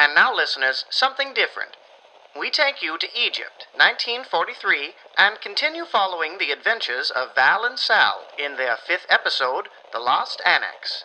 And now, listeners, something different. We take you to Egypt, 1943, and continue following the adventures of Val and Sal in their 5th episode, The Lost Annex.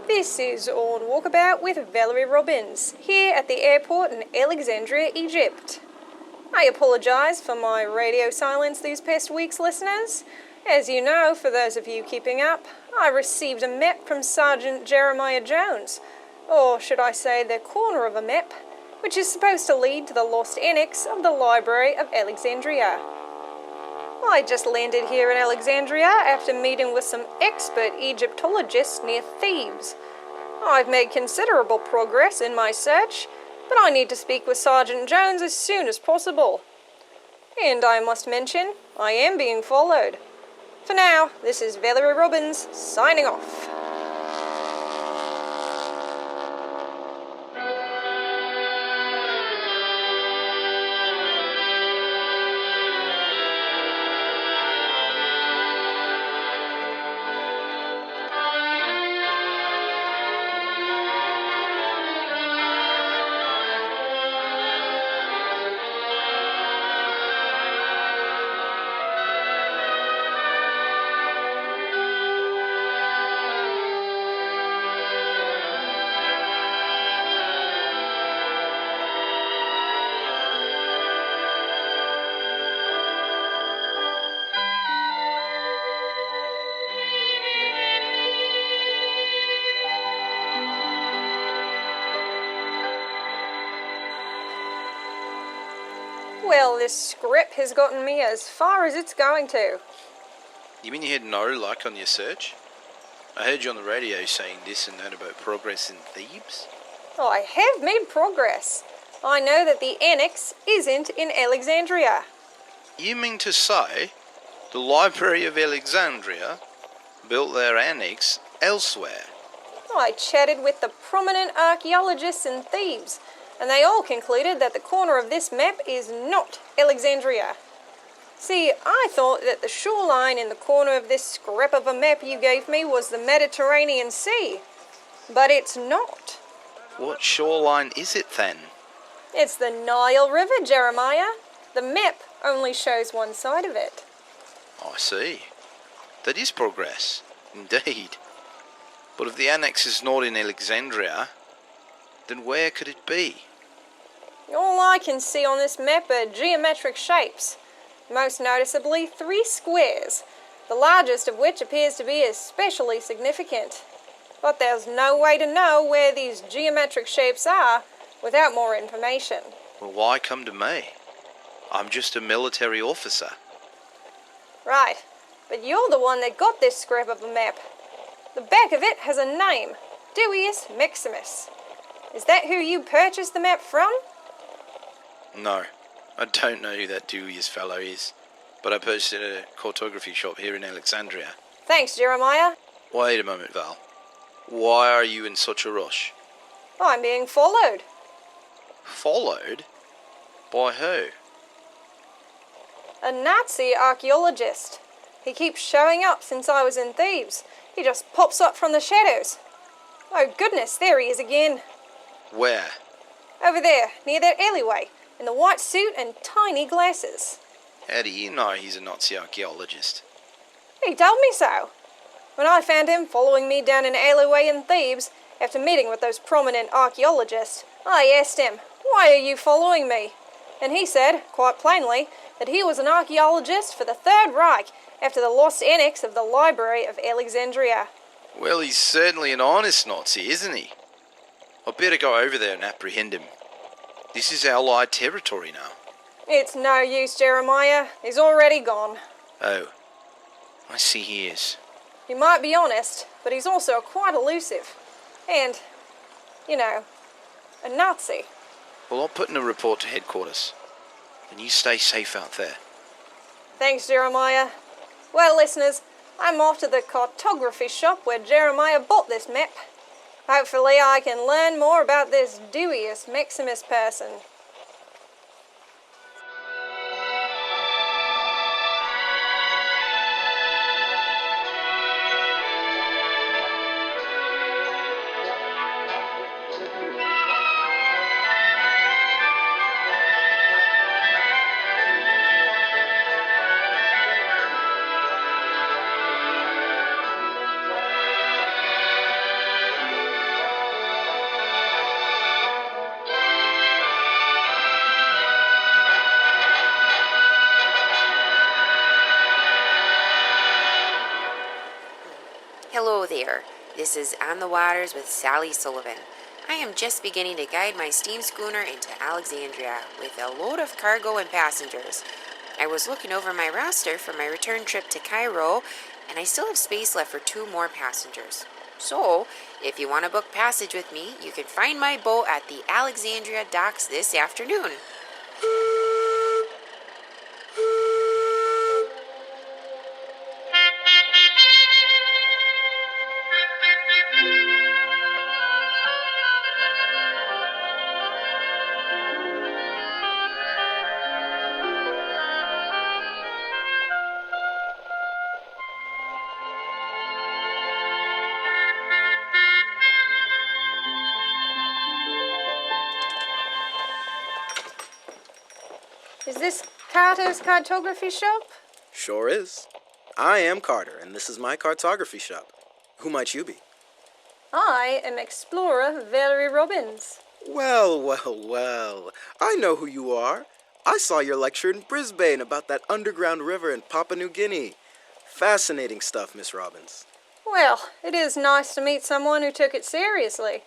This is On Walkabout with Valerie Robyns, here at the airport in Alexandria, Egypt. I apologise for my radio silence these past weeks, listeners. As you know, for those of you keeping up, I received a map from Sergeant Jeremiah Jones, or should I say the corner of a map, which is supposed to lead to the lost annex of the Library of Alexandria. I just landed here in Alexandria after meeting with some expert Egyptologists near Thebes. I've made considerable progress in my search, but I need to speak with Sergeant Jones as soon as possible. And I must mention, I am being followed. For now, this is Valerie Robyns, signing off. Well, this script has gotten me as far as it's going to. You mean you had no luck on your search? I heard you on the radio saying this and that about progress in Thebes. Oh, I have made progress. I know that the annex isn't in Alexandria. You mean to say the Library of Alexandria built their annex elsewhere? I chatted with the prominent archaeologists in Thebes, and they all concluded that the corner of this map is not Alexandria. See, I thought that the shoreline in the corner of this scrap of a map you gave me was the Mediterranean Sea, but it's not. What shoreline is it then? It's the Nile River, Jeremiah. The map only shows one side of it. I see. That is progress, indeed. But if the annex is not in Alexandria, then where could it be? All I can see on this map are geometric shapes, most noticeably 3 squares, the largest of which appears to be especially significant. But there's no way to know where these geometric shapes are without more information. Well, why come to me? I'm just a military officer. Right, but you're the one that got this scrap of a map. The back of it has a name, Duius Maximus. Is that who you purchased the map from? No, I don't know who that Duius fellow is, but I purchased it at a cartography shop here in Alexandria. Thanks, Jeremiah. Wait a moment, Val. Why are you in such a rush? I'm being followed. Followed? By who? A Nazi archaeologist. He keeps showing up since I was in Thebes. He just pops up from the shadows. Oh goodness, there he is again. Where? Over there, near that alleyway, in the white suit and tiny glasses. How do you know he's a Nazi archaeologist? He told me so. When I found him following me down an alleyway in Thebes, after meeting with those prominent archaeologists, I asked him, "Why are you following me?" And he said, quite plainly, that he was an archaeologist for the Third Reich after the lost annex of the Library of Alexandria. Well, he's certainly an honest Nazi, isn't he? I'd better go over there and apprehend him. This is Allied territory now. It's no use, Jeremiah. He's already gone. Oh, I see he is. He might be honest, but he's also quite elusive. And, a Nazi. Well, I'll put in a report to headquarters. And you stay safe out there. Thanks, Jeremiah. Well, listeners, I'm off to the cartography shop where Jeremiah bought this map. Hopefully I can learn more about this Deus Maximus person. Hello there. This is On the Waters with Sally Sullivan. I am just beginning to guide my steam schooner into Alexandria with a load of cargo and passengers. I was looking over my roster for my return trip to Cairo, and I still have space left for 2 more passengers. So, if you want to book passage with me, you can find my boat at the Alexandria docks this afternoon. Is this Carter's cartography shop? Sure is. I am Carter, and this is my cartography shop. Who might you be? I am explorer Valerie Robyns. Well. I know who you are. I saw your lecture in Brisbane about that underground river in Papua New Guinea. Fascinating stuff, Miss Robyns. Well, it is nice to meet someone who took it seriously.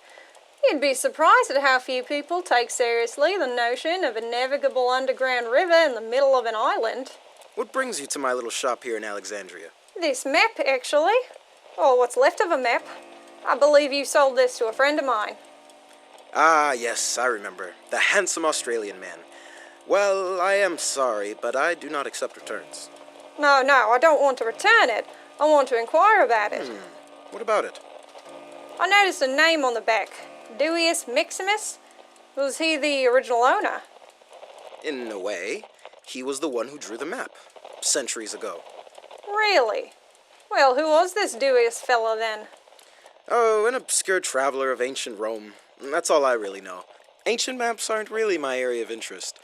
You'd be surprised at how few people take seriously the notion of a navigable underground river in the middle of an island. What brings you to my little shop here in Alexandria? This map, actually. Or what's left of a map. I believe you sold this to a friend of mine. Ah, yes, I remember. The handsome Australian man. Well, I am sorry, but I do not accept returns. No, I don't want to return it. I want to inquire about it. What about it? I noticed a name on the back. Deus Maximus? Was he the original owner? In a way, he was the one who drew the map, centuries ago. Really? Well, who was this Deus fella then? Oh, an obscure traveler of ancient Rome. That's all I really know. Ancient maps aren't really my area of interest.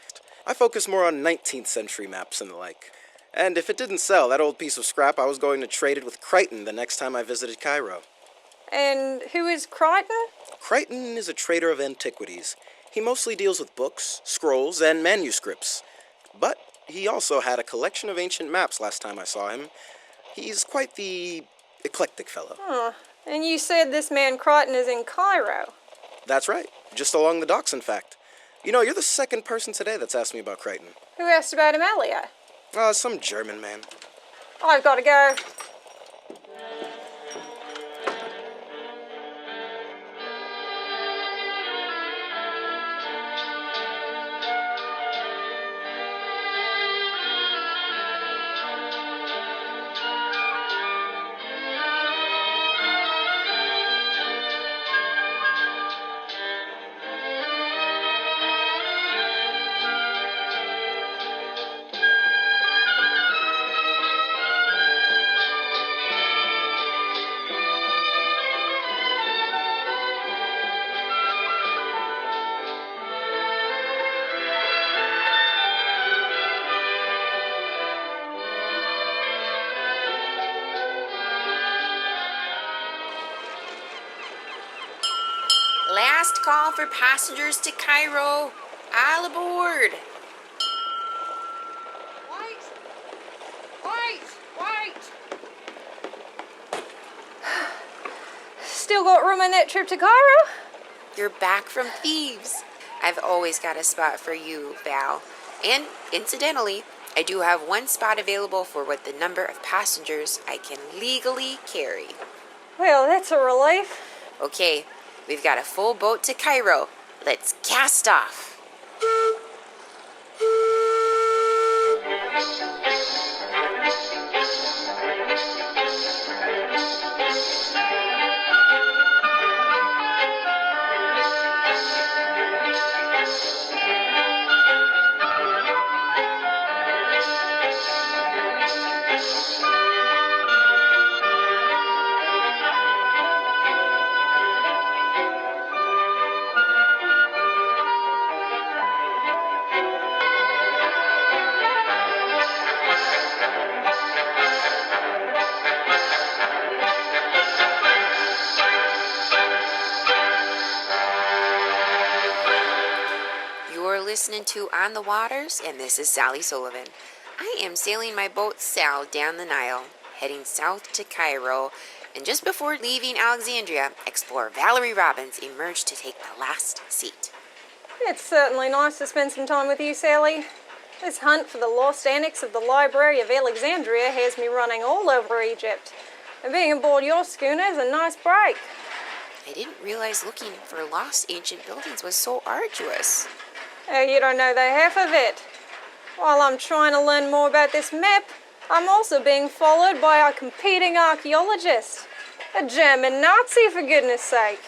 I focus more on 19th century maps and the like. And if it didn't sell, that old piece of scrap, I was going to trade it with Crichton the next time I visited Cairo. And who is Crichton? Crichton is a trader of antiquities. He mostly deals with books, scrolls, and manuscripts. But he also had a collection of ancient maps last time I saw him. He's quite the eclectic fellow. And you said this man Crichton is in Cairo? That's right. Just along the docks, in fact. You know, you're the second person today that's asked me about Crichton. Who asked about him earlier? Some German man. I've got to go. Last call for passengers to Cairo. All aboard. Wait! Still got room on that trip to Cairo? You're back from Thieves. I've always got a spot for you, Val. And incidentally, I do have one spot available for what the number of passengers I can legally carry. Well, that's a relief. Okay, we've got a full boat to Cairo. Let's cast off. Listening to On the Waters, and this is Sally Sullivan. I am sailing my boat Sal down the Nile, heading south to Cairo, and just before leaving Alexandria, explorer Valerie Robyns emerged to take the last seat. It's certainly nice to spend some time with you, Sally. This hunt for the lost annex of the Library of Alexandria has me running all over Egypt, and being aboard your schooner is a nice break. I didn't realize looking for lost ancient buildings was so arduous. Oh, you don't know the half of it. While I'm trying to learn more about this map, I'm also being followed by a competing archaeologist. A German Nazi, for goodness sake.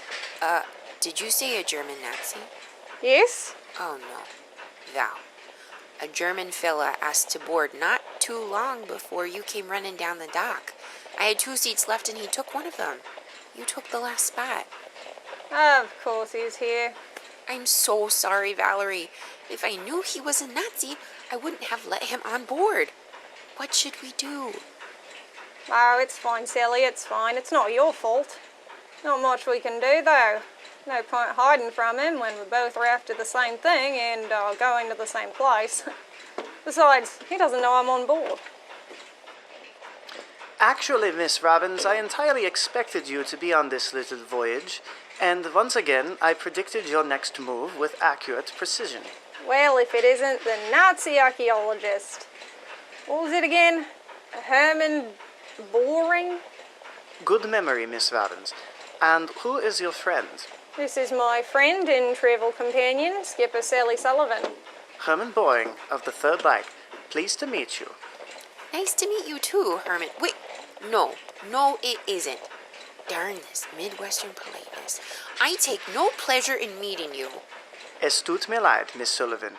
Did you say a German Nazi? Yes? Oh no. Val, a German fella asked to board not too long before you came running down the dock. I had 2 seats left and he took one of them. You took the last spot. Of course he's here. I'm so sorry, Valerie. If I knew he was a Nazi, I wouldn't have let him on board. What should we do? Oh, it's fine, Sally, it's fine. It's not your fault. Not much we can do, though. No point hiding from him when we both are after the same thing and are going to the same place. Besides, he doesn't know I'm on board. Actually, Miss Robyns, I entirely expected you to be on this little voyage, and once again, I predicted your next move with accurate precision. Well, if it isn't the Nazi archaeologist. What was it again? Herman Boring? Good memory, Miss Robyns. And who is your friend? This is my friend and travel companion, Skipper Sally Sullivan. Herman Boring of the Third Reich. Pleased to meet you. Nice to meet you too, Herman. Wait, no, it isn't. Darn this Midwestern politeness. I take no pleasure in meeting you. Es tut mir leid, Miss Sullivan.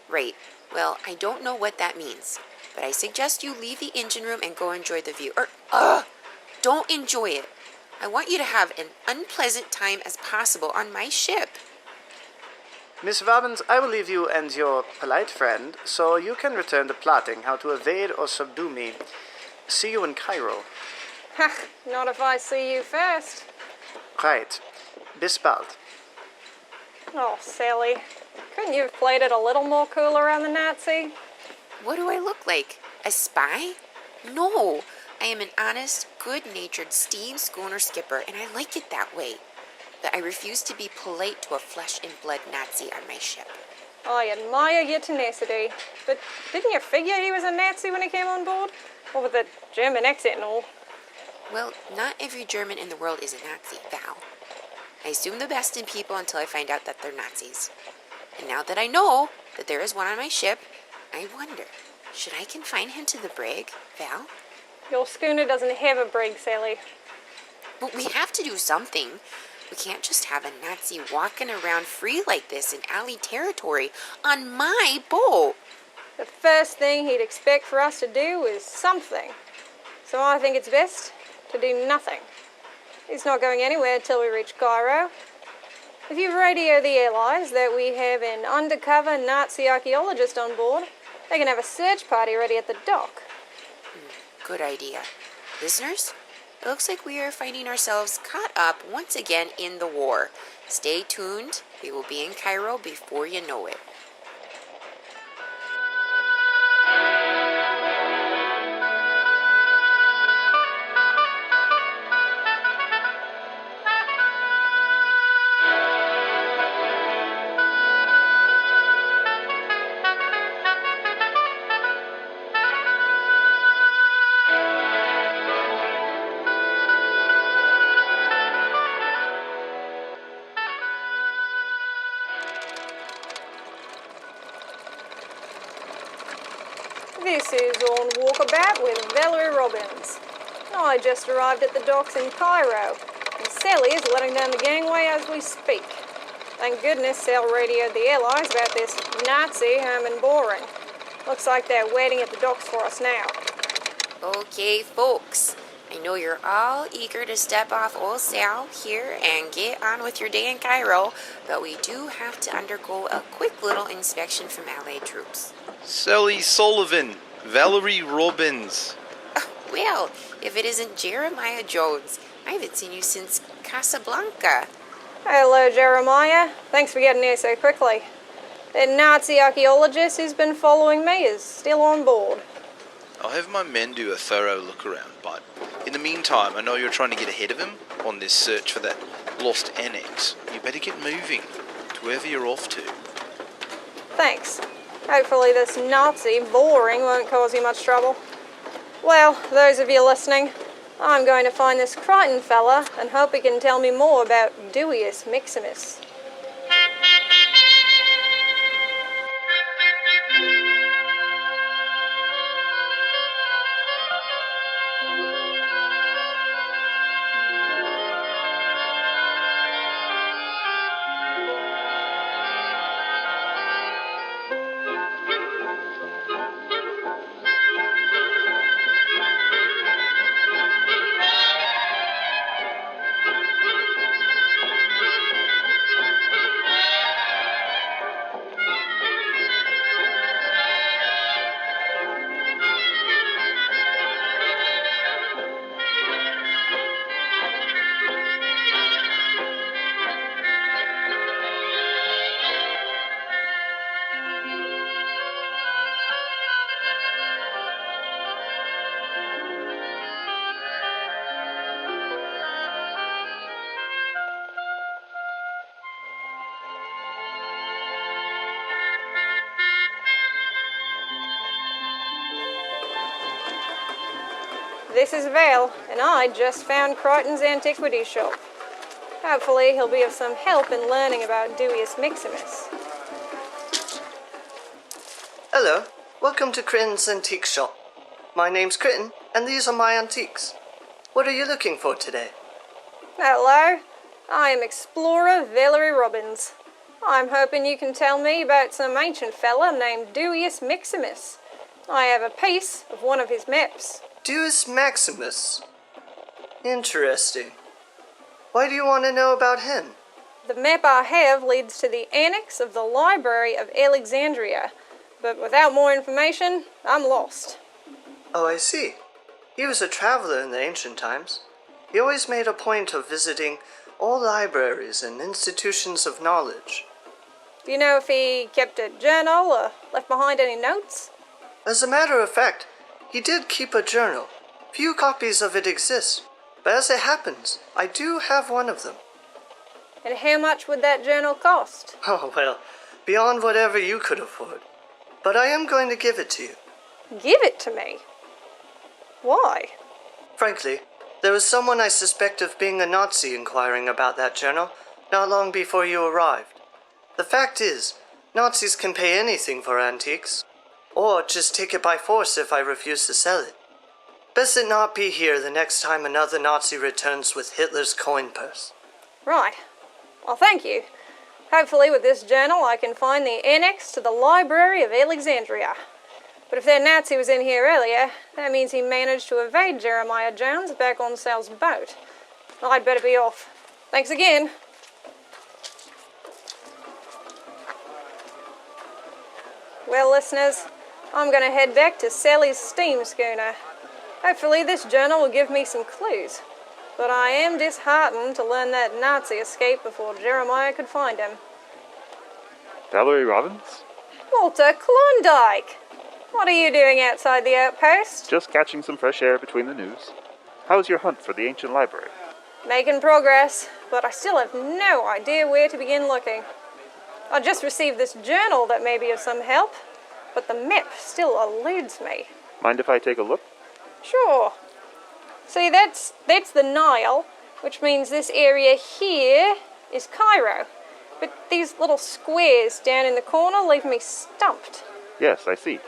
Right. Well, I don't know what that means, but I suggest you leave the engine room and go enjoy the view. Don't enjoy it. I want you to have an unpleasant time as possible on my ship. Miss Robyns, I will leave you and your polite friend, so you can return to plotting how to evade or subdue me. See you in Cairo. Ha, not if I see you first. Right. Bis bald. Oh, Sally, couldn't you have played it a little more cool around the Nazi? What do I look like? A spy? No, I am an honest, good-natured steam schooner skipper, and I like it that way. But I refuse to be polite to a flesh-and-blood Nazi on my ship. I admire your tenacity, but didn't you figure he was a Nazi when he came on board? Or with the German accent and all? Well, not every German in the world is a Nazi, Val. I assume the best in people until I find out that they're Nazis. And now that I know that there is one on my ship, I wonder, should I confine him to the brig, Val? Your schooner doesn't have a brig, Sally. But we have to do something. We can't just have a Nazi walking around free like this in alley territory on my boat. The first thing he'd expect for us to do is something. So I think it's best to do nothing. He's not going anywhere until we reach Cairo. If you radio the allies that we have an undercover Nazi archaeologist on board, they can have a search party ready at the dock. Good idea. Listeners, it looks like we are finding ourselves caught up once again in the war. Stay tuned. We will be in Cairo before you know it. This is On Walkabout with Valerie Robyns. I just arrived at the docks in Cairo, and Sally is letting down the gangway as we speak. Thank goodness Sal radioed the airlines about this Nazi home boring. Looks like they're waiting at the docks for us now. Okay, folks. I know you're all eager to step off old Sal here and get on with your day in Cairo, but we do have to undergo a quick little inspection from Allied troops. Sally Sullivan, Valerie Robyns. Well, if it isn't Jeremiah Jones, I haven't seen you since Casablanca. Hello, Jeremiah. Thanks for getting here so quickly. The Nazi archaeologist who's been following me is still on board. I'll have my men do a thorough look around, but in the meantime, I know you're trying to get ahead of him on this search for that lost annex. You better get moving to wherever you're off to. Thanks. Hopefully this Nazi boring won't cause you much trouble. Well, those of you listening, I'm going to find this Crichton fella and hope he can tell me more about Duius Maximus. This is Val, and I just found Crichton's antiquities shop. Hopefully he'll be of some help in learning about Duius Maximus. Hello, welcome to Crichton's Antique Shop. My name's Crichton, and these are my antiques. What are you looking for today? Hello, I am explorer Valerie Robyns. I'm hoping you can tell me about some ancient fella named Duius Maximus. I have a piece of one of his maps. Duius Maximus. Interesting. Why do you want to know about him? The map I have leads to the annex of the Library of Alexandria, but without more information, I'm lost. Oh, I see. He was a traveler in the ancient times. He always made a point of visiting all libraries and institutions of knowledge. Do you know if he kept a journal or left behind any notes? As a matter of fact, he did keep a journal. Few copies of it exist, but as it happens, I do have one of them. And how much would that journal cost? Oh, well, beyond whatever you could afford. But I am going to give it to you. Give it to me? Why? Frankly, there was someone I suspect of being a Nazi inquiring about that journal not long before you arrived. The fact is, Nazis can pay anything for antiques, or just take it by force if I refuse to sell it. Best it not be here the next time another Nazi returns with Hitler's coin purse. Right. Well, thank you. Hopefully with this journal I can find the annex to the Library of Alexandria. But if that Nazi was in here earlier, that means he managed to evade Jeremiah Jones back on Sal's boat. I'd better be off. Thanks again. Well, listeners, I'm going to head back to Sally's steam schooner. Hopefully this journal will give me some clues. but I am disheartened to learn that Nazi escaped before Jeremiah could find him. Valerie Robyns? Walter Klondike! What are you doing outside the outpost? Just catching some fresh air between the news. How's your hunt for the ancient library? Making progress, but I still have no idea where to begin looking. I just received this journal that may be of some help, but the map still eludes me. Mind if I take a look? Sure. See, that's the Nile, which means this area here is Cairo. But these little squares down in the corner leave me stumped. Yes, I see.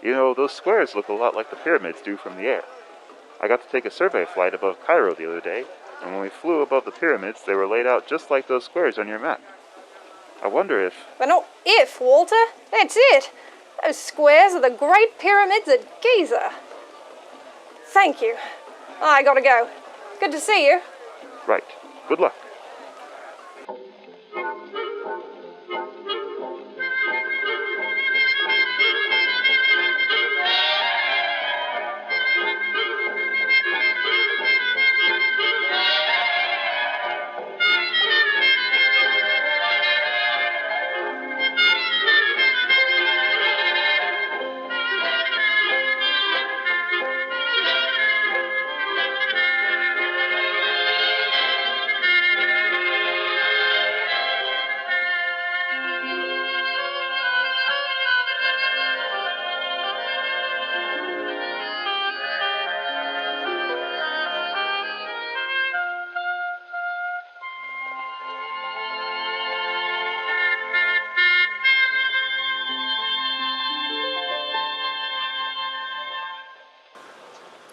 You know, those squares look a lot like the pyramids do from the air. I got to take a survey flight above Cairo the other day, and when we flew above the pyramids, they were laid out just like those squares on your map. I wonder if... But not if, Walter. That's it. Those squares are the Great Pyramids at Giza. Thank you. I gotta go. Good to see you. Right. Good luck.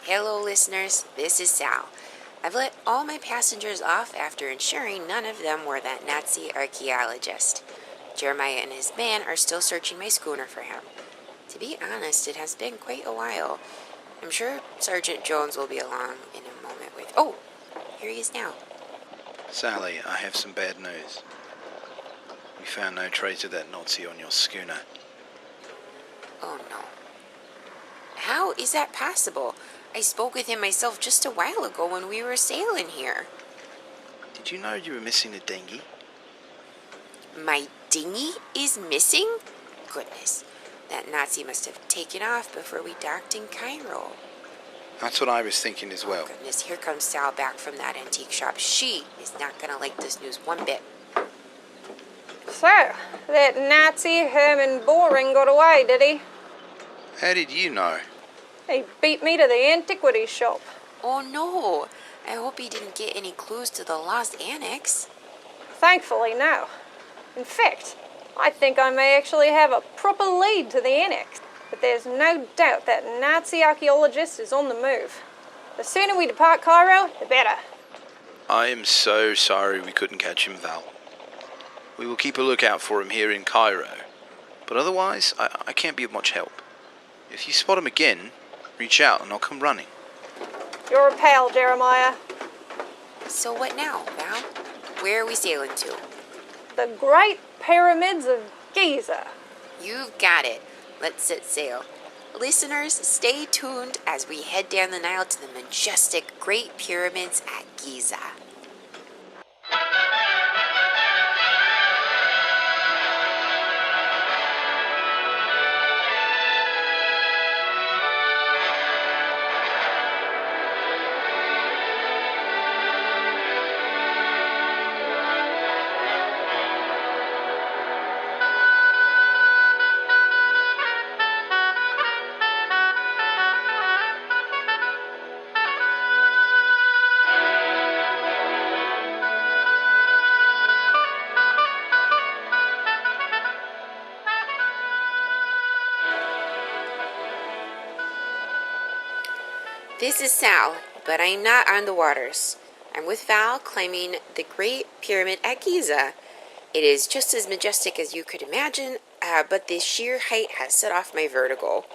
Hello, listeners. This is Sal. I've let all my passengers off after ensuring none of them were that Nazi archaeologist. Jeremiah and his men are still searching my schooner for him. To be honest, it has been quite a while. I'm sure Sergeant Jones will be along in a moment with... Oh, here he is now. Sally, I have some bad news. We found no trace of that Nazi on your schooner. Oh, no. How is that possible? I spoke with him myself just a while ago when we were sailing here. Did you know you were missing a dinghy? My dinghy is missing? Goodness, that Nazi must have taken off before we docked in Cairo. That's what I was thinking as well. Oh, goodness, here comes Sal back from that antique shop. She is not going to like this news one bit. So, that Nazi Herman Boring got away, did he? How did you know? He beat me to the antiquities shop. Oh no, I hope he didn't get any clues to the lost annex. Thankfully, no. In fact, I think I may actually have a proper lead to the annex. But there's no doubt that Nazi archaeologist is on the move. The sooner we depart Cairo, the better. I am so sorry we couldn't catch him, Val. We will keep a lookout for him here in Cairo. But otherwise, I can't be of much help. If you spot him again, reach out and I'll come running. You're a pal, Jeremiah. So what now, Val? Where are we sailing to? The Great Pyramids of Giza. You've got it. Let's set sail. Listeners, stay tuned as we head down the Nile to the majestic Great Pyramids at Giza. This is Sal, but I'm not on the waters. I'm with Val climbing the Great Pyramid at Giza. It is just as majestic as you could imagine, but the sheer height has set off my vertigo.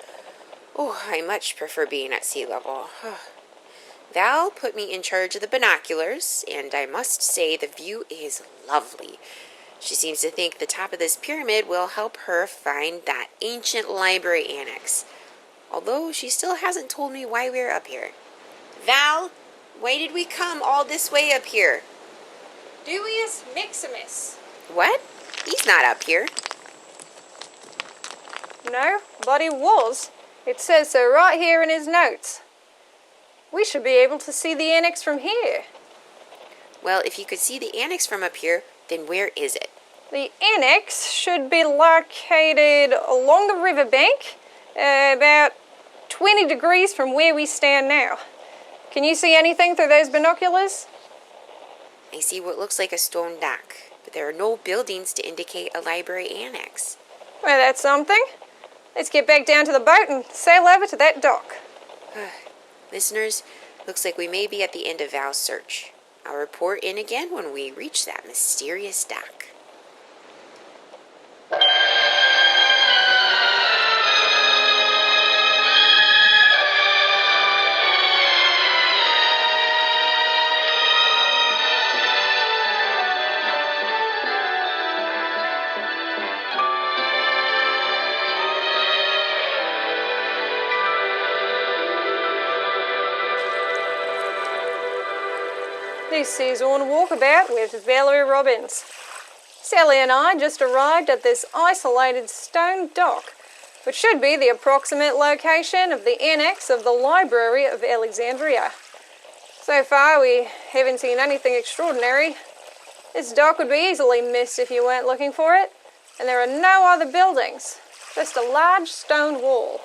Oh, I much prefer being at sea level. Val put me in charge of the binoculars, and I must say the view is lovely. She seems to think the top of this pyramid will help her find that ancient Library Annex. Although she still hasn't told me why we're up here. Val, Why did we come all this way up here? Duius Maximus. What? He's not up here. No, but he was. It says so right here in his notes. We should be able to see the annex from here. Well, if you could see the annex from up here, then where is it? The annex should be located along the riverbank, about 20 degrees from where we stand now. Can you see anything through those binoculars? I see what looks like a stone dock, but there are no buildings to indicate a library annex. Well, that's something. Let's get back down to the boat and sail over to that dock. Listeners, looks like we may be at the end of Val's search. I'll report in again when we reach that mysterious dock. This is On Walkabout with Valerie Robyns. Sally and I just arrived at this isolated stone dock, which should be the approximate location of the annex of the Library of Alexandria. So far, we haven't seen anything extraordinary. This dock would be easily missed if you weren't looking for it, and there are no other buildings, just a large stone wall.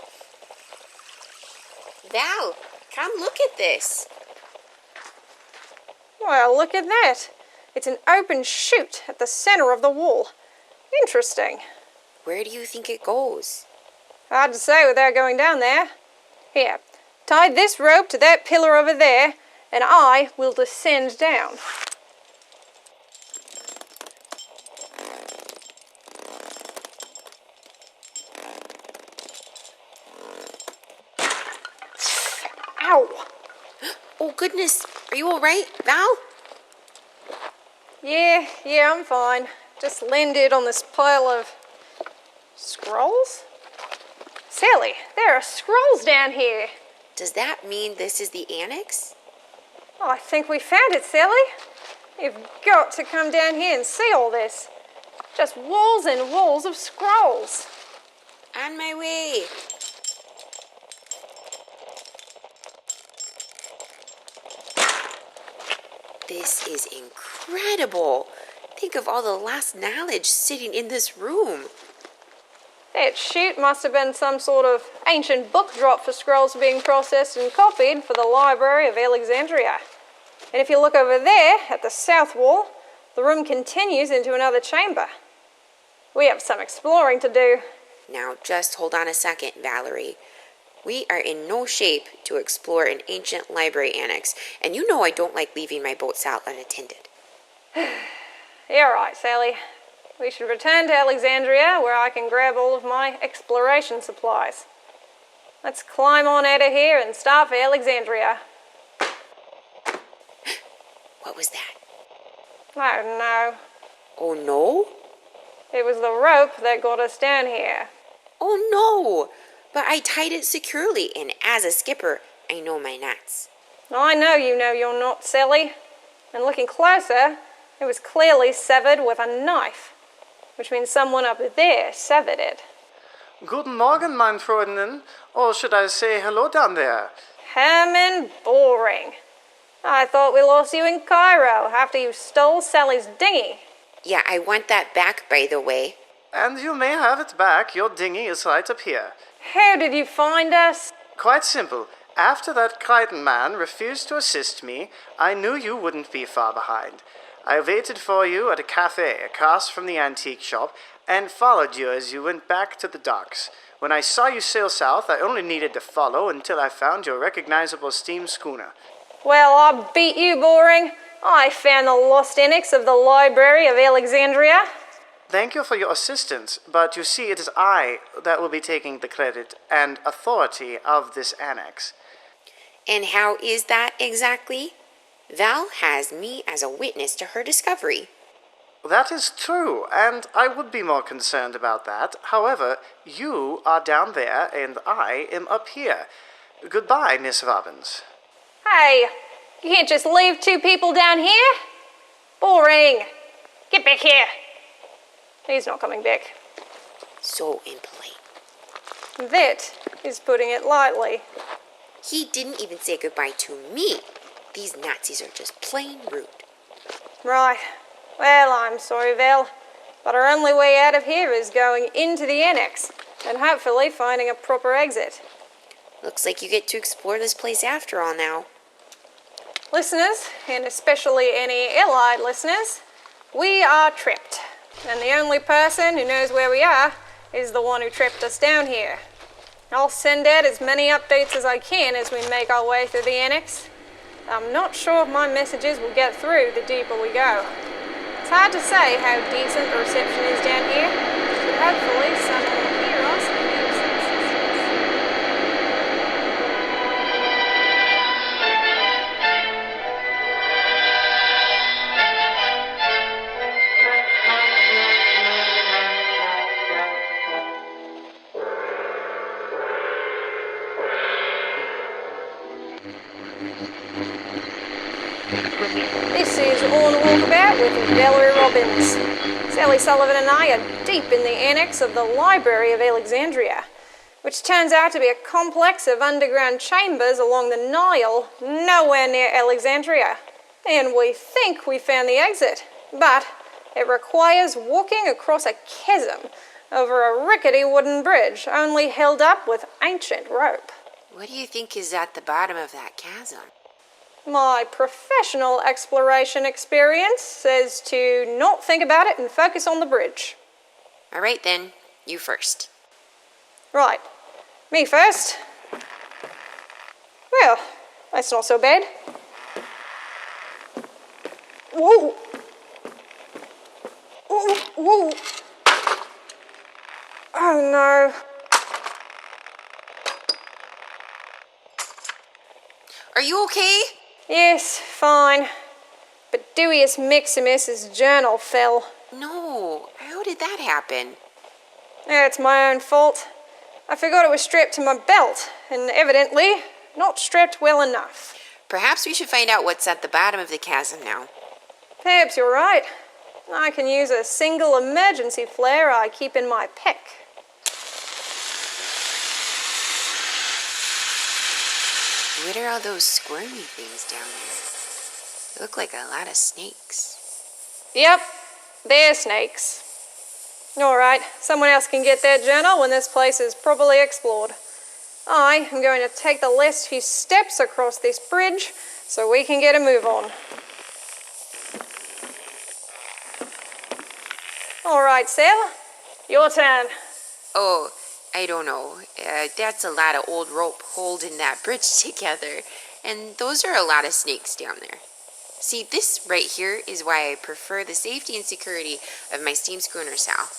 Val, come look at this. Well, look at that. It's an open chute at the center of the wall. Interesting. Where do you think it goes? Hard to say without going down there. Here, tie this rope to that pillar over there, and I will descend down. Ow! Oh, goodness. Are you all right, Val? Yeah, I'm fine. Just landed on this pile of scrolls? Sally, there are scrolls down here. Does that mean this is the annex? Oh, I think we found it, Sally. You've got to come down here and see all this. Just walls and walls of scrolls. On my way. This is incredible. Think of all the lost knowledge sitting in this room. That chute must have been some sort of ancient book drop for scrolls being processed and copied for the Library of Alexandria. And if you look over there at the south wall, the room continues into another chamber. We have some exploring to do. Now, just hold on a second, Valerie. We are in no shape to explore an ancient library annex, and you know I don't like leaving my boats out unattended. You're right, Sally. We should return to Alexandria, where I can grab all of my exploration supplies. Let's climb on out of here and start for Alexandria. What was that? I don't know. Oh, no? It was the rope that got us down here. Oh, no! But I tied it securely, and as a skipper, I know my knots. I know you know your knot, Sally. And looking closer, it was clearly severed with a knife, which means someone up there severed it. Guten Morgen, mein Freundin. Or should I say hello down there? Herman Boring. I thought we lost you in Cairo after you stole Sally's dinghy. Yeah, I want that back, by the way. And you may have it back. Your dinghy is right up here. How did you find us? Quite simple. After that Crichton man refused to assist me, I knew you wouldn't be far behind. I waited for you at a cafe across from the antique shop and followed you as you went back to the docks. When I saw you sail south, I only needed to follow until I found your recognizable steam schooner. Well, I beat you, Boring. I found the lost annex of the Library of Alexandria. Thank you for your assistance, but you see, it is I that will be taking the credit and authority of this annex. And how is that exactly? Val has me as a witness to her discovery. That is true, and I would be more concerned about that. However, you are down there, and I am up here. Goodbye, Miss Robyns. Hey, You can't just leave two people down here. Boring. Get back here. He's not coming back. So impolite. That is putting it lightly. He didn't even say goodbye to me. These Nazis are just plain rude. Right. Well, I'm sorry, Val, but our only way out of here is going into the annex and hopefully finding a proper exit. Looks like you get to explore this place after all now. Listeners, and especially any allied listeners, we are trapped. And the only person who knows where we are is the one who trapped us down here. I'll send out as many updates as I can as we make our way through the annex. I'm not sure if my messages will get through the deeper we go. It's hard to say how decent the reception is down here, but hopefully someone will hear us and give some assistance. This is On Walkabout with Valerie Robyns. Sally Sullivan and I are deep in the annex of the Library of Alexandria, which turns out to be a complex of underground chambers along the Nile, nowhere near Alexandria. And we think we found the exit, but it requires walking across a chasm over a rickety wooden bridge, only held up with ancient rope. What do you think is at the bottom of that chasm? My professional exploration experience says to not think about it and focus on the bridge. All right then, you first. Right, me first. Well, that's not so bad. Whoa! Whoa! Whoa! Oh no. Are you okay? Yes, fine. But Dewius Maximus's journal fell. No, how did that happen? It's my own fault. I forgot it was strapped to my belt, and evidently not strapped well enough. Perhaps we should find out what's at the bottom of the chasm now. Perhaps you're right. I can use a single emergency flare I keep in my pack. What are all those squirmy things down there? They look like a lot of snakes. Yep, they're snakes. All right, someone else can get that journal when this place is properly explored. I am going to take the last few steps across this bridge so we can get a move on. All right, Sal, your turn. Oh, I don't know. That's a lot of old rope holding that bridge together. And those are a lot of snakes down there. See, this right here is why I prefer the safety and security of my steam schooner, Sal.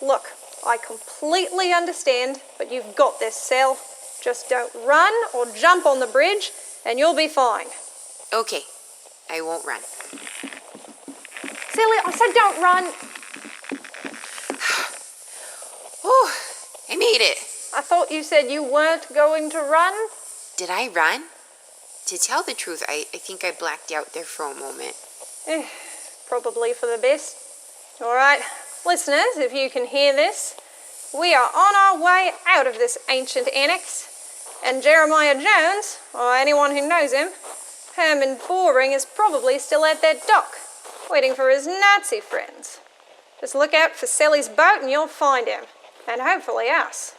Look, I completely understand, but you've got this, Sal. Just don't run or jump on the bridge, and you'll be fine. Okay, I won't run. Silly, I said don't run. Oh, I made it. I thought you said you weren't going to run. Did I run? To tell the truth, I think I blacked out there for a moment. Probably for the best. All right, listeners, if you can hear this, we are on our way out of this ancient annex. And Jeremiah Jones, or anyone who knows him, Herman Boring, is probably still at that dock, waiting for his Nazi friends. Just look out for Sally's boat and you'll find him. And hopefully us.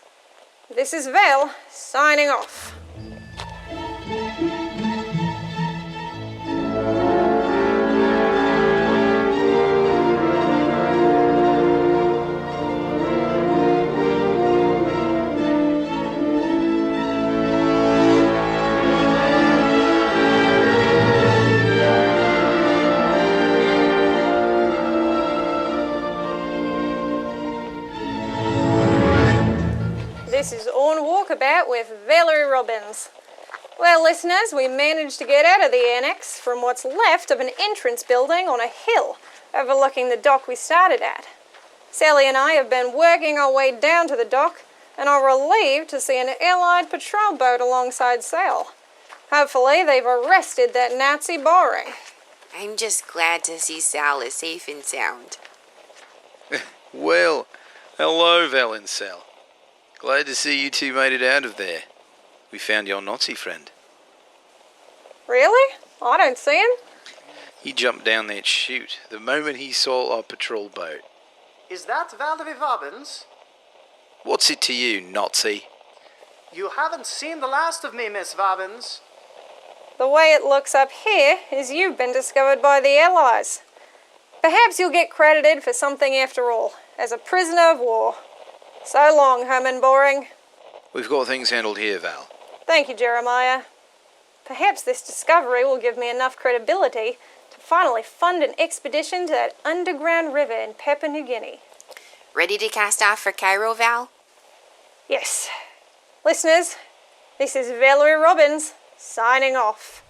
This is Val, signing off. This is On Walkabout with Valerie Robyns. Well, listeners, we managed to get out of the annex from what's left of an entrance building on a hill overlooking the dock we started at. Sally and I have been working our way down to the dock and are relieved to see an Allied patrol boat alongside Sal. Hopefully they've arrested that Nazi boring. I'm just glad to see Sal is safe and sound. Well, hello, Val and Sal. Glad to see you two made it out of there. We found your Nazi friend. Really? I don't see him. He jumped down that chute the moment he saw our patrol boat. Is that Valerie Robyns? What's it to you, Nazi? You haven't seen the last of me, Miss Robyns. The way it looks up here is you've been discovered by the Allies. Perhaps you'll get credited for something after all, as a prisoner of war. So long, Herman Boring. We've got things handled here, Val. Thank you, Jeremiah. Perhaps this discovery will give me enough credibility to finally fund an expedition to that underground river in Papua New Guinea. Ready to cast off for Cairo, Val? Yes. Listeners, this is Valerie Robyns, signing off.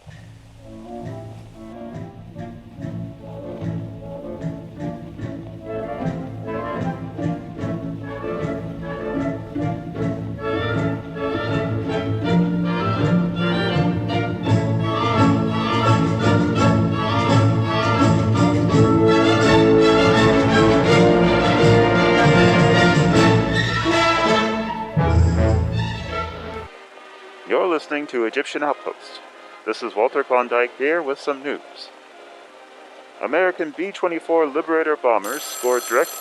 You're listening to Egyptian Outpost. This is Walter Klondike here with some news. American B-24 Liberator bombers scored direct...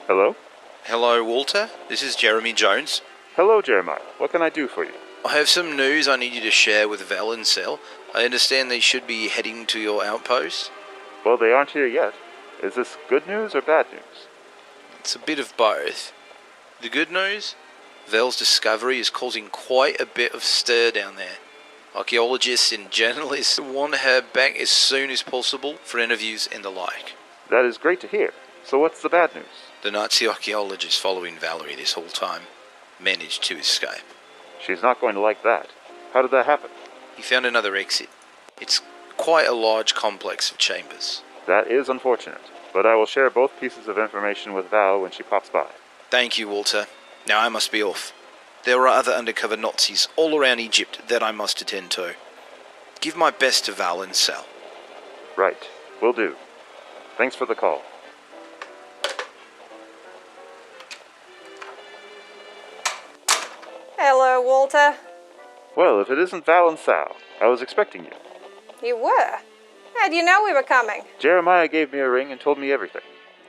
Hello? Hello, Walter. This is Jeremy Jones. Hello, Jeremiah. What can I do for you? I have some news I need you to share with Val and Sal. I understand they should be heading to your outpost. Well, they aren't here yet. Is this good news or bad news? It's a bit of both. The good news? Val's discovery is causing quite a bit of stir down there. Archaeologists and journalists want her back as soon as possible for interviews and the like. That is great to hear. So what's the bad news? The Nazi archaeologist following Valerie this whole time managed to escape. She's not going to like that. How did that happen? He found another exit. It's quite a large complex of chambers. That is unfortunate, but I will share both pieces of information with Val when she pops by. Thank you, Walter. Now I must be off. There are other undercover Nazis all around Egypt that I must attend to. Give my best to Val and Sal. Right, will do. Thanks for the call. Hello, Walter. Well, if it isn't Val and Sal, I was expecting you. You were? How'd you know we were coming? Jeremiah gave me a ring and told me everything.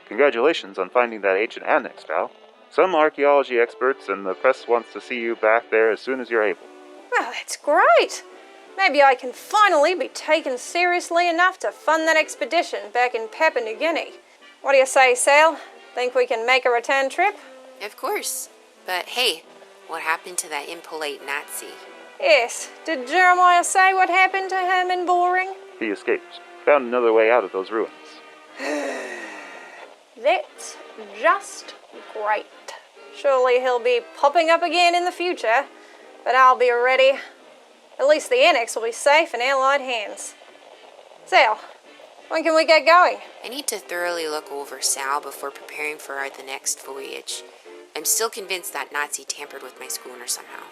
Congratulations on finding that ancient annex, Val. Some archaeology experts and the press wants to see you back there as soon as you're able. Well, that's great. Maybe I can finally be taken seriously enough to fund that expedition back in Papua New Guinea. What do you say, Sal? Think we can make a return trip? Of course. But hey, what happened to that impolite Nazi? Yes. Did Jeremiah say what happened to Herman Boring? He escaped. Found another way out of those ruins. That's just great. Surely he'll be popping up again in the future, but I'll be ready. At least the annex will be safe in Allied hands. Sal, when can we get going? I need to thoroughly look over Sal before preparing for the next voyage. I'm still convinced that Nazi tampered with my schooner somehow.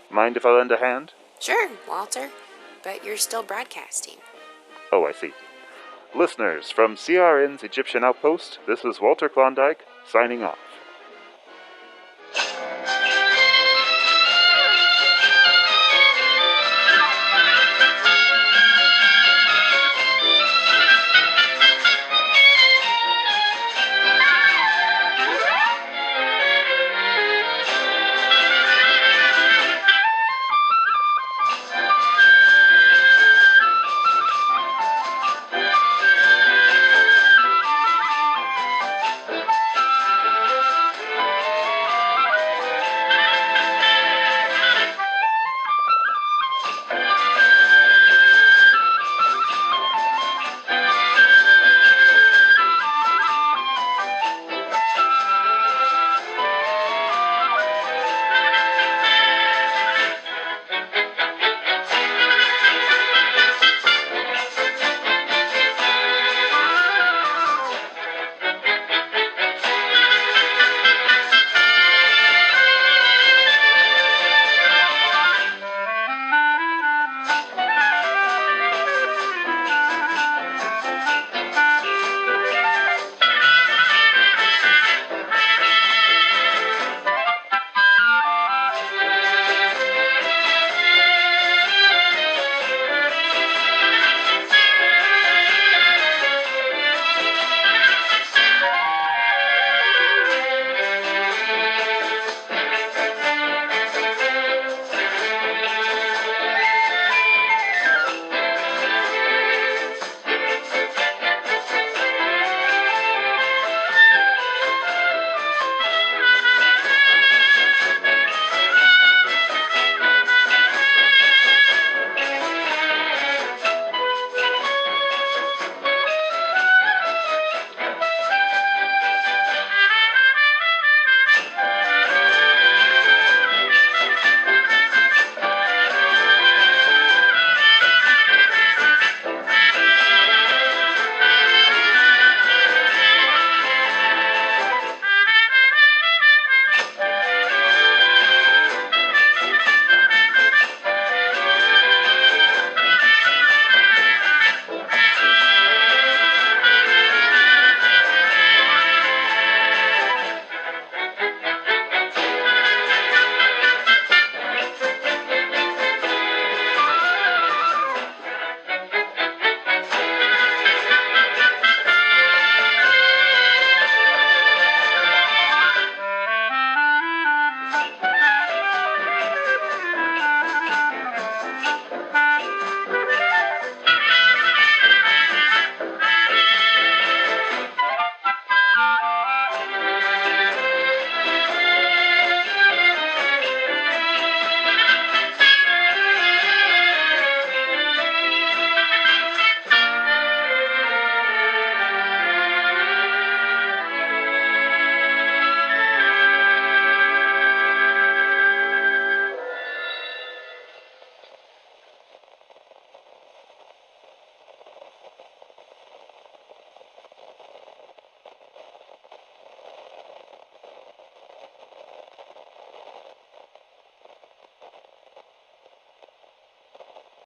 Mind if I lend a hand? Sure, Walter, but you're still broadcasting. Oh, I see. Listeners, from CRN's Egyptian Outpost, this is Walter Klondike, signing off.